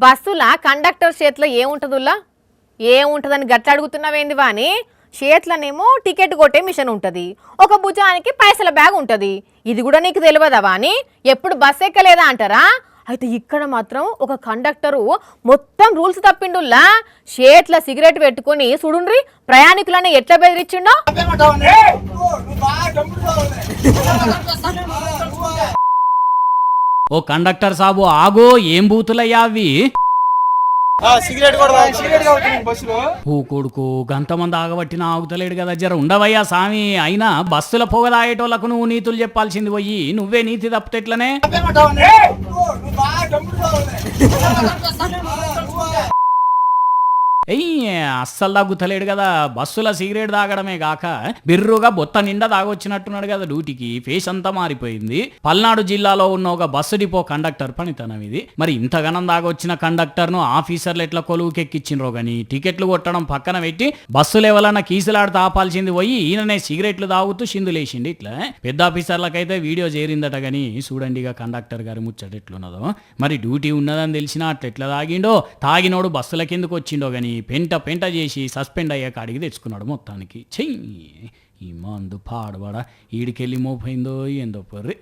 బస్సుల కండక్టర్ చేతిలో ఏముంటదుల్లా ఏముంటదని గట్ల అడుగుతున్నావేంది వాని చేతులనేమో టికెట్ కొట్టే మిషన్ ఉంటుంది, ఒక భుజానికి పైసల బ్యాగ్ ఉంటుంది. ఇది కూడా నీకు తెలియదా వాని? ఎప్పుడు బస్ ఎక్కలేదా అంటారా? అయితే ఇక్కడ మాత్రం ఒక కండక్టరు మొత్తం రూల్స్ తప్పిండుల్లా. చేతుల సిగరెట్ పెట్టుకొని చూడుండ్రి ప్రయాణికులని ఎట్లా బెదిరించిండో. ఓ కండక్టర్ సాబు ఆగో, ఏం బూతులయ్యా అవి? ఓ కొడుకు గంతమంది ఆగబట్టిన ఆగుతలేడు కదా, జర ఉండవయ్యా సామి. అయినా బస్సుల పొగ తాగేటోళ్లకు నువ్వు నీతులు చెప్పాల్సింది పోయి నువ్వే నీతి తప్పితెట్లనే? అస్సలు తగ్గుతలేడు కదా. బస్సుల సిగరెట్ తాగడమే గాక బిర్రుగా బొత్త నిండా తాగొచ్చినట్టున్నాడు కదా డ్యూటీకి. ఫేస్ అంతా మారిపోయింది. పల్నాడు జిల్లాలో ఉన్న ఒక బస్సు డిపో కండక్టర్ పనితనం ఇది. మరి ఇంతగానం దాగొచ్చిన కండక్టర్ను ఆఫీసర్లు ఎట్లా కొలువుకెక్కిచ్చిండ్రో గాని టికెట్లు కొట్టడం పక్కన పెట్టి బస్సులు ఎవరన్నా కీసులాడి తాపాల్సింది పోయి ఈయననే సిగరెట్లు తాగుతూ సిందులేసిండి. ఇట్లా పెద్ద ఆఫీసర్లకైతే వీడియో చేరిందట గాని చూడండి ఇక కండక్టర్ గారి ముచ్చట ఎట్లున్నదో. మరి డ్యూటీ ఉన్నదని తెలిసినా అట్లా తాగిండో, తాగినోడు బస్సుల కిందకు వచ్చిండో గాని పెంట చేసి సస్పెండ్ అయ్యే కాడికి తెచ్చుకున్నాడు మొత్తానికి. చెయ్యి ఈ మందు పాడబడ ఈడికెళ్ళి మోపోయిందో ఏందో పొర్రి.